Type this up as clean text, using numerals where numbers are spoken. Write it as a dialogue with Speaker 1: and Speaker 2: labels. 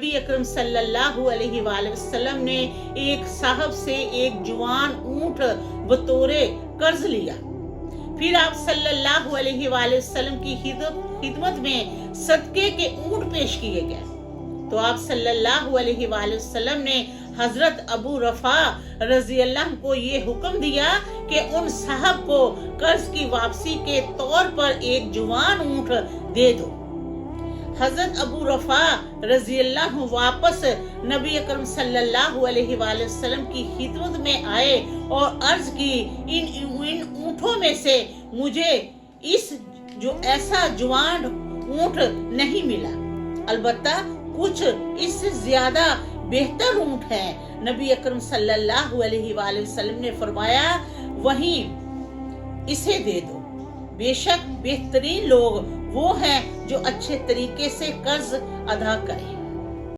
Speaker 1: नबी अकरम सल्लल्लाहु अलैहि वसल्लम ने एक साहब से एक जवान ऊंट बतौरे कर्ज लिया। फिर आप सल्लल्लाहु अलैहि वसल्लम की खिदमत में सदके के ऊंट पेश किए गए, तो आप सल्लल्लाहु अलैहि वसल्लम ने हजरत अबू रफा रजी अल्लाह को ये हुक्म दिया कि उन साहब को कर्ज की वापसी के तौर पर एक जवान ऊंट दे दो। हजरत अबू रफा रजी अल्लाह वापस नबी अकरम सल्लल्लाहु अलैहि वसल्लम की खिदमत में आए और अर्ज की, इन ऊँटों में से मुझे ऐसा जवान ऊँट नहीं मिला, अलबत्ता कुछ इससे ज्यादा बेहतर ऊँट है। नबी अकरम सल्लल्लाहु अलैहि वसल्लम ने फरमाया, वहीं इसे दे दो। बेशक बेहतरीन लोग वो हैं जो अच्छे तरीके से कर्ज अदा करें।